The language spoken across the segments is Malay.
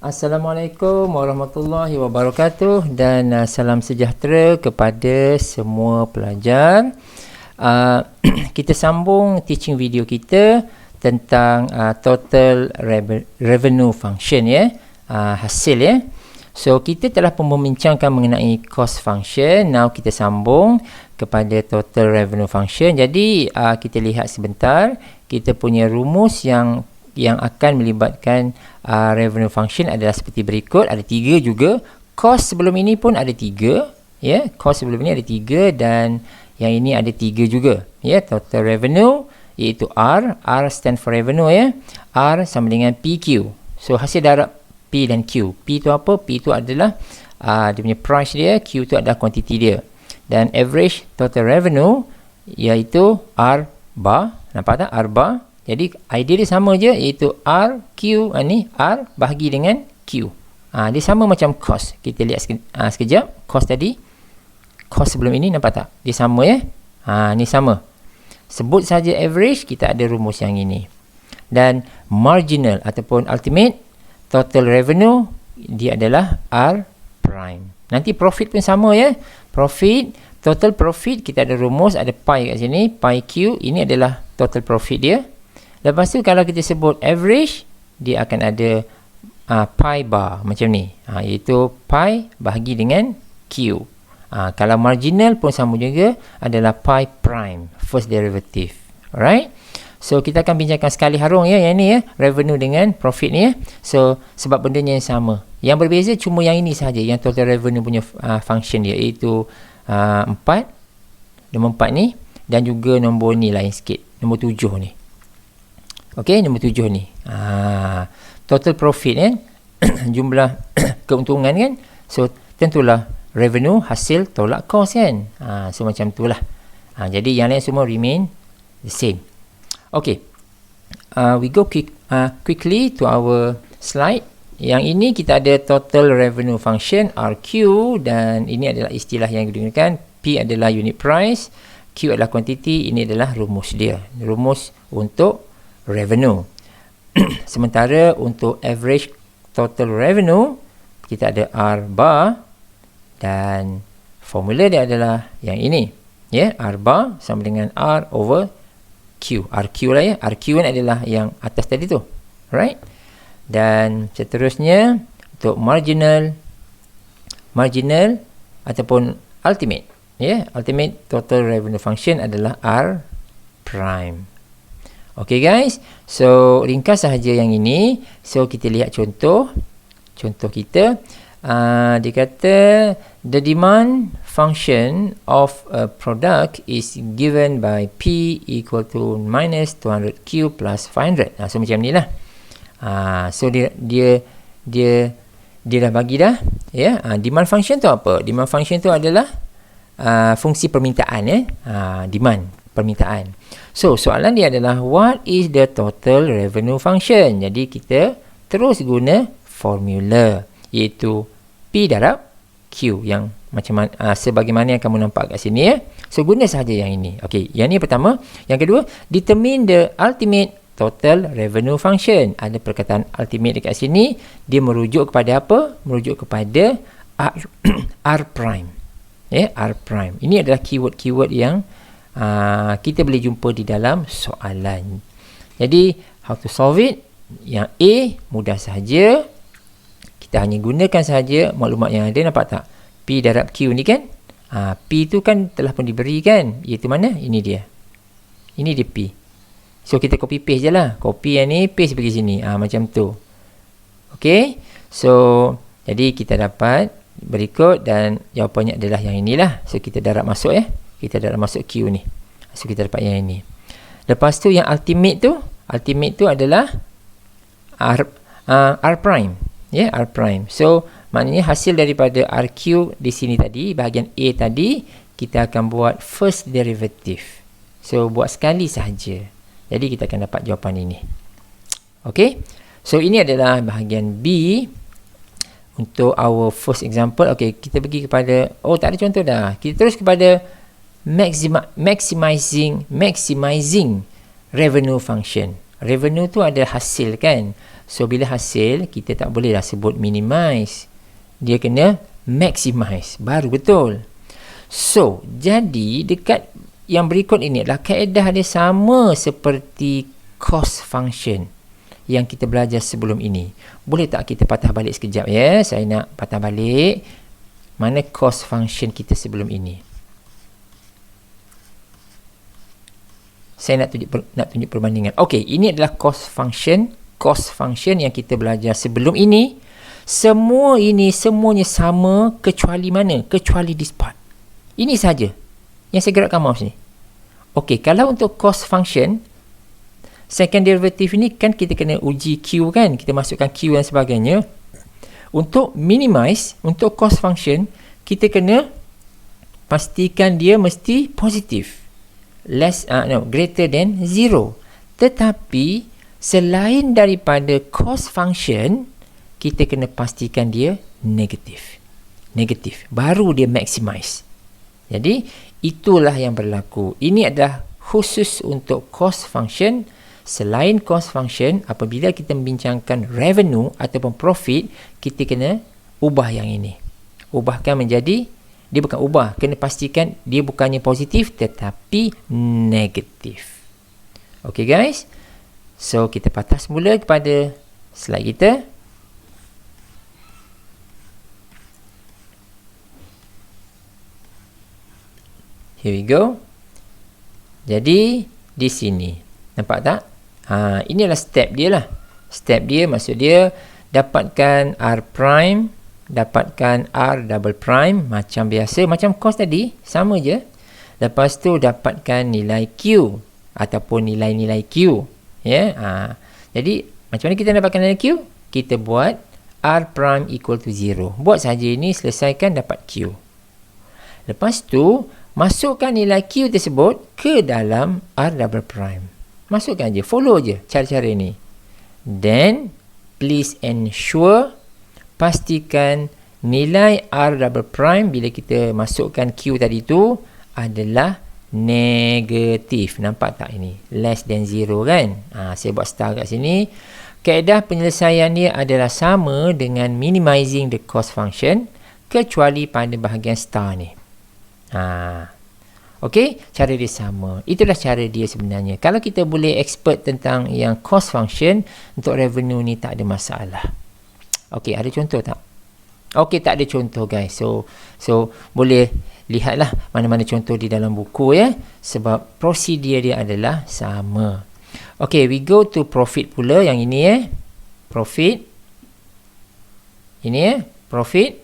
Assalamualaikum warahmatullahi wabarakatuh dan salam sejahtera kepada semua pelajar. Kita sambung teaching video kita tentang total revenue function ya, hasil ya. So kita telah pun membincangkan mengenai cost function. Now kita sambung kepada total revenue function. Jadi kita lihat sebentar, kita punya rumus yang akan melibatkan revenue function adalah seperti berikut. Ada 3 juga. Cost sebelum ini pun ada 3 ya. Cost sebelum ini ada 3 dan yang ini ada 3 juga ya. Total revenue iaitu R. R stand for revenue ya. R sama dengan PQ. So hasil darab P dan Q. P itu apa? P itu adalah dia punya price dia. Q itu adalah quantity dia. Dan average total revenue iaitu R bar. Nampak tak? R bar. Jadi idea dia sama je, iaitu R, Q, ni R bahagi dengan Q. Dia sama macam cost. Kita lihat sekejap. Cost tadi, cost sebelum ini nampak tak? Dia sama ya. Ni sama. Sebut saja average, kita ada rumus yang ini. Dan marginal ataupun ultimate total revenue, dia adalah R prime. Nanti profit pun sama ya. Profit, total profit, kita ada rumus, ada pi kat sini. Pi Q, ini adalah total profit dia. Lepas tu kalau kita sebut average, dia akan ada pi bar macam ni. Iaitu pi bahagi dengan Q. Kalau marginal pun sama juga, adalah pi prime, first derivative. Alright? So kita akan bincangkan sekali harung ya, yang ni ya, revenue dengan profit ni ya. So sebab bendanya yang sama. Yang berbeza cuma yang ini sahaja, yang total revenue punya function dia, iaitu 4, nombor 4 ni, dan juga nombor ni lain sikit, nombor 7 ni. Okey, nombor 7 ni. Total profit kan, jumlah keuntungan kan. So tentulah revenue hasil tolak cost kan. So macam itulah. Jadi yang lain semua remain the same. Okey. We go quickly to our slide. Yang ini kita ada total revenue function RQ, dan ini adalah istilah yang digunakan. P adalah unit price, Q adalah quantity. Ini adalah rumus dia. Rumus untuk revenue. Sementara untuk average total revenue, kita ada R bar, dan formula dia adalah yang ini ya, R bar sama dengan R over Q. RQ lah ya. RQ adalah yang atas tadi tu, right? Dan seterusnya untuk marginal ataupun ultimate ya, ultimate total revenue function adalah R prime. Okay guys, so ringkas sahaja yang ini. So kita lihat contoh kita. Dia kata the demand function of a product is given by P equal to minus 200Q plus 500. So macam ni lah. So dia dah bagi dah ya. Demand function tu apa? Demand function tu adalah fungsi permintaan ya. Demand, permintaan. So soalan dia adalah what is the total revenue function? Jadi kita terus guna formula, iaitu P darab Q, yang macam sebagaimana yang kamu nampak kat sini ya. So guna sahaja yang ini. Okey, yang ni pertama. Yang kedua, determine the ultimate total revenue function. Ada perkataan ultimate dekat sini, dia merujuk kepada apa? Merujuk kepada R prime. Ya, R prime. Ini adalah keyword-keyword yang kita boleh jumpa di dalam soalan. Jadi how to solve it? Yang A mudah sahaja. Kita hanya gunakan sahaja maklumat yang ada. Nampak tak? P darab Q ni kan, P tu kan telah pun diberikan, iaitu mana? Ini dia. Ini dia P. So kita copy paste je lah. Copy yang ni, paste pergi sini. Macam tu. Okay. So jadi kita dapat berikut, dan jawapannya adalah yang inilah. So kita darab masuk ya. Kita darab masuk Q ni. So kita dapat yang ini. Lepas tu yang ultimate tu adalah R prime ya, R prime. So maknanya hasil daripada RQ di sini tadi, bahagian A tadi, kita akan buat first derivative. So buat sekali sahaja. Jadi kita akan dapat jawapan ini. Okay. So ini adalah bahagian B untuk our first example. Okay, kita pergi kepada, tak ada contoh dah. Kita terus kepada maximizing revenue function. Revenue tu ada hasil kan. So bila hasil, kita tak boleh lah sebut minimize. Dia kena maximize. Baru betul. So, jadi dekat yang berikut ini adalah kaedah dia sama seperti cost function yang kita belajar sebelum ini. Boleh tak kita patah balik sekejap ya? Saya nak patah balik. Mana cost function kita sebelum ini? Saya nak tunjuk perbandingan. Okey, ini adalah cost function. Cost function yang kita belajar sebelum ini. Semua ini semuanya sama kecuali mana? Kecuali this part. Ini saja yang saya gerakkan mouse ni. Okey, kalau untuk cost function, second derivative ni kan kita kena uji Q kan? Kita masukkan Q dan sebagainya. Untuk minimize, untuk cost function, kita kena pastikan dia mesti positif. Greater than 0. Tetapi, selain daripada cost function, kita kena pastikan dia negatif. Negatif. Baru dia maximize. Jadi, itulah yang berlaku. Ini adalah khusus untuk cost function. Selain cost function, apabila kita membincangkan revenue ataupun profit, kita kena ubah yang ini. Ubahkan menjadi, dia bukan ubah, kena pastikan dia bukannya positif tetapi negatif. Okay guys, so kita patah semula kepada slide kita. Here we go. Jadi di sini nampak tak? Ini adalah step dia lah. Step dia maksud dia dapatkan R prime, dapatkan R double prime macam biasa, macam cost tadi, sama je. Lepas tu dapatkan nilai Q ataupun nilai-nilai Q. Ya. Jadi macam mana kita dapatkan nilai Q? Kita buat R prime equal to 0. Buat saja ini, selesaikan, dapat Q. Lepas tu masukkan nilai Q tersebut ke dalam R double prime. Masukkan je, follow je cara-cara ni. Then, please ensure, pastikan nilai R double prime bila kita masukkan Q tadi tu adalah negatif. Nampak tak ini? Less than 0 kan? Saya buat star kat sini. Kaedah penyelesaian dia adalah sama dengan minimizing the cost function kecuali pada bahagian star ni. Okey, cara dia sama. Itulah cara dia sebenarnya. Kalau kita boleh expert tentang yang cost function, untuk revenue ni tak ada masalah. Okey, ada contoh tak? Okey, tak ada contoh guys. So boleh lihatlah mana-mana contoh di dalam buku ya. Sebab prosedur dia adalah sama. Okey, we go to profit pula yang ini Profit. Ini profit.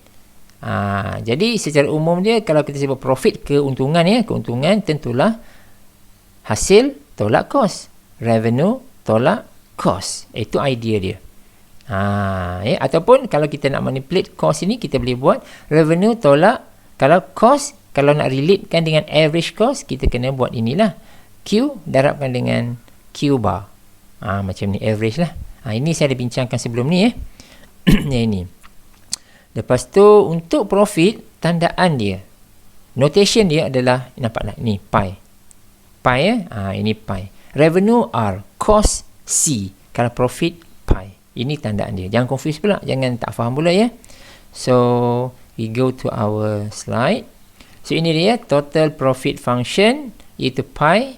Jadi secara umum dia kalau kita sebut profit, keuntungan keuntungan tentulah hasil tolak cost, revenue tolak cost. Itu idea dia. Ataupun kalau kita nak manipulate cost ini, kita boleh buat revenue tolak, kalau cost, kalau nak relatekan dengan average cost, kita kena buat inilah, Q darabkan dengan Q bar. Macam ni, average lah. Ini saya dah bincangkan sebelum ni yang ini. Lepas tu untuk profit, tandaan dia, notation dia adalah, nampak tak ni, pi. Pi ini pi. Revenue R, cost C. Kalau profit, pi. Ini tandaan dia. Jangan confuse pula, jangan tak faham pula ya. So we go to our slide. So ini dia total profit function, iaitu pi.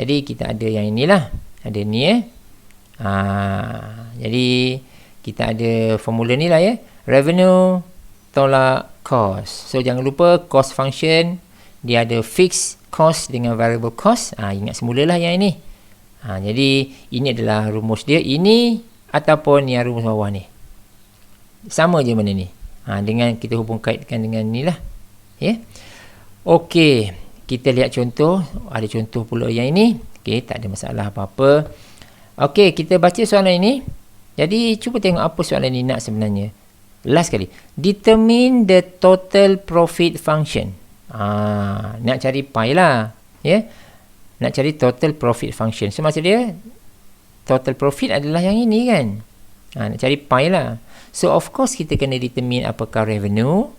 Jadi kita ada yang inilah, ada ni jadi kita ada formula ni lah revenue tolak cost. So jangan lupa cost function dia ada fixed cost dengan variable cost. Ingat semula lah yang ini. Jadi ini adalah rumus dia, ini ataupun yang rumus bawah ni. Sama je mana ni. Dengan kita hubung kaitkan dengan ni lah. Okey, kita lihat contoh. Ada contoh pula yang ini. Okey, tak ada masalah apa-apa. Okey, kita baca soalan ini. Jadi cuba tengok apa soalan ini nak sebenarnya. Last kali. Determine the total profit function. Nak cari pi lah. Nak cari total profit function. So maksud dia, total profit adalah yang ini kan. Nak cari pi lah. So of course kita kena determine apakah revenue,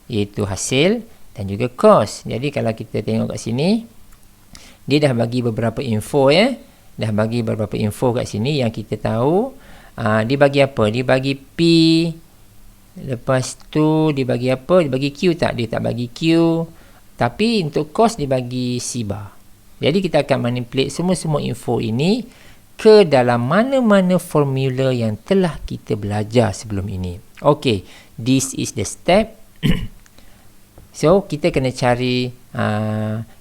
iaitu hasil, dan juga cost. Jadi kalau kita tengok kat sini, dia dah bagi beberapa info Dah bagi beberapa info kat sini yang kita tahu. Dibagi apa? Dibagi P. Lepas tu dibagi apa? Dibagi Q tak? Dia tak bagi Q. Tapi untuk cost dibagi C bar. Jadi kita akan manipulate semua-semua info ini ke dalam mana-mana formula yang telah kita belajar sebelum ini. Okay, this is the step. So, kita kena cari,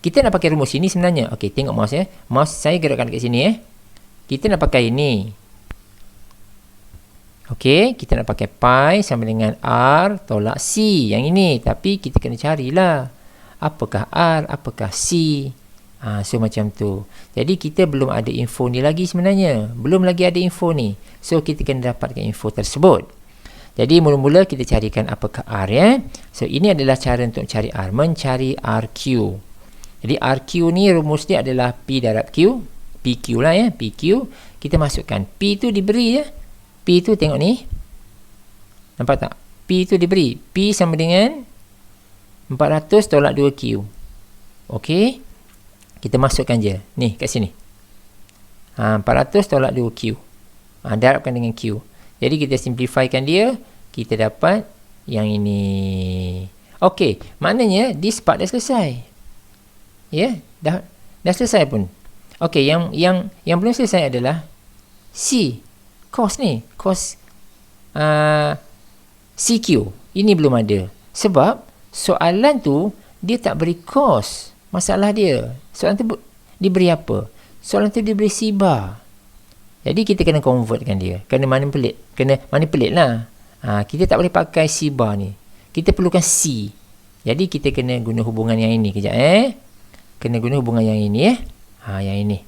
kita nak pakai rumus ini sebenarnya. Okay, tengok mouse ya. Mouse saya gerakkan dekat sini ya. Kita nak pakai ini. Okay, kita nak pakai pi sama dengan R tolak C. Yang ini. Tapi kita kena carilah. Apakah R? Apakah C? So, macam tu. Jadi, kita belum ada info ni lagi sebenarnya. Belum lagi ada info ni. So, kita kena dapatkan info tersebut. Jadi, mula-mula kita carikan apakah R ya. So, ini adalah cara untuk cari R. Mencari RQ. Jadi, RQ ni rumus dia adalah P darab Q. PQ lah ya. PQ. Kita masukkan. P tu diberi ya. P tu tengok ni. Nampak tak? P tu diberi. P sama dengan 400 tolak 2Q. Okey. Kita masukkan je. Ni kat sini. 400 tolak 2Q. Darabkan dengan Q. Jadi kita simplifykan dia. Kita dapat yang ini. Okey. Maknanya this part dah selesai. Ya. Dah selesai pun. Okey. Yang belum selesai adalah C. Cost ni. Cost CQ. Ini belum ada. Sebab soalan tu dia tak beri cost. Masalah dia. Soalan tu diberi apa? Soalan tu diberi C bar. Jadi kita kena convertkan dia. Kena manipulate lah. Kita tak boleh pakai C bar ni. Kita perlukan C. Jadi kita kena guna hubungan yang ini. Kejap Kena guna hubungan yang ini yang ini.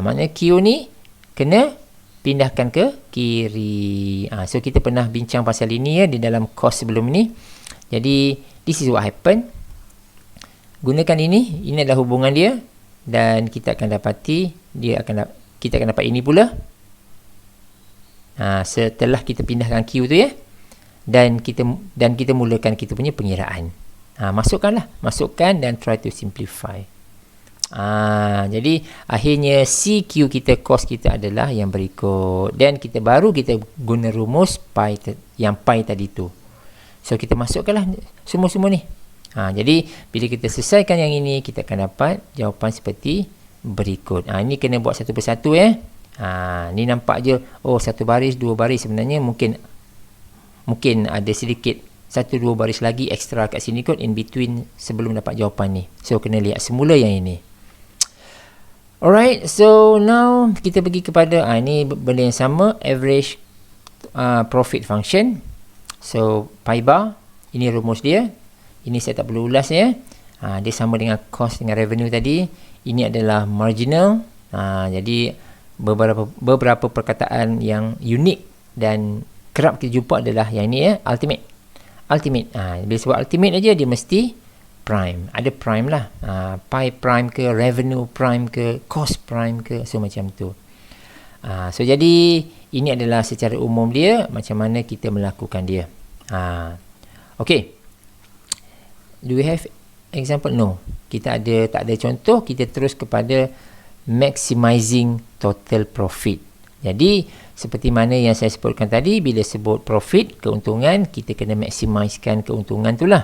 Maknanya Q ni kena pindahkan ke kiri. So kita pernah bincang pasal ini ya di dalam course sebelum ni. Jadi this is what happen. Gunakan ini adalah hubungan dia dan kita akan dapati kita akan dapat ini pula. Setelah kita pindahkan Q tu ya. Dan kita mulakan kita punya pengiraan. Masukkan dan try to simplify. Jadi akhirnya CQ kita, cost kita adalah yang berikut. Dan kita guna rumus pi yang pi tadi tu. So kita masukkanlah semua-semua ni. Jadi bila kita selesaikan yang ini, kita akan dapat jawapan seperti berikut. Ini kena buat satu persatu ya. Ni nampak je, satu baris, dua baris. Sebenarnya mungkin ada sedikit 1-2 baris lagi ekstra kat sini kot in between sebelum dapat jawapan ni. So kena lihat semula yang ini. Alright, so now kita pergi kepada ini benda yang sama, average profit function. So pi bar, ini rumus dia. Ini saya tak perlu ulas ya. Dia sama dengan cost dengan revenue tadi. Ini adalah marginal. Jadi beberapa perkataan yang unik dan kerap kita jumpa adalah yang ini ya, ultimate. Bila sebut ultimate aja dia mesti prime. Ada prime lah. Pi prime ke, revenue prime ke, cost prime ke, so macam tu. So jadi ini adalah secara umum dia, macam mana kita melakukan dia. Okay. Do we have example? No. Kita tak ada contoh. Kita terus kepada maximizing total profit. Jadi seperti mana yang saya sebutkan tadi, bila sebut profit, keuntungan, kita kena maximizekan keuntungan tu lah.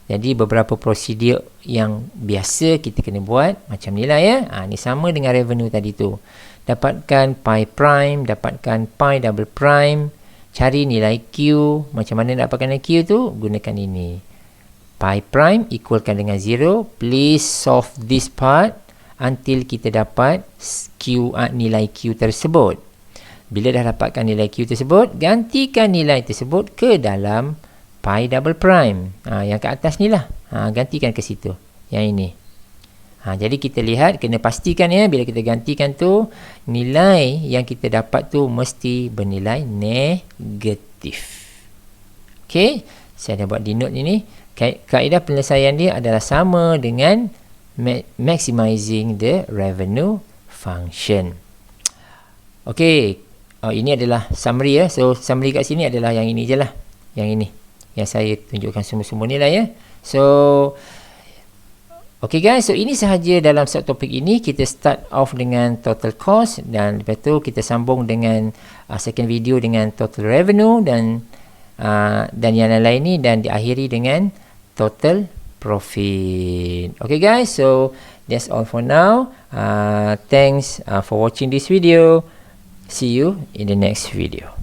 Jadi beberapa prosedur yang biasa kita kena buat macam ni lah ya. Ni sama dengan revenue tadi tu. Dapatkan pi prime, dapatkan pi double prime, cari nilai Q. Macam mana nak dapatkan nilai Q tu? Gunakan ini. Pi prime equalkan dengan 0. Please solve this part until kita dapat nilai Q tersebut. Bila dah dapatkan nilai Q tersebut, gantikan nilai tersebut ke dalam pi double prime. Yang ke atas ni lah. Gantikan ke situ. Yang ini. Jadi kita lihat, kena pastikan ya, bila kita gantikan tu, nilai yang kita dapat tu mesti bernilai negatif. Okay. Saya dah buat di note ini. Kaedah penyelesaian dia adalah sama dengan maximizing the revenue function. Okay. Ini adalah summary ya. So summary kat sini adalah yang ini je lah. Yang ini. Yang saya tunjukkan semua-semua ni lah ya. So Okay guys, so ini sahaja dalam subtopik ini. Kita start off dengan total cost dan lepas tu kita sambung dengan second video dengan total revenue dan yang lain-lain ni, dan diakhiri dengan total profit. Okay guys, so that's all for now. Thanks for watching this video. See you in the next video.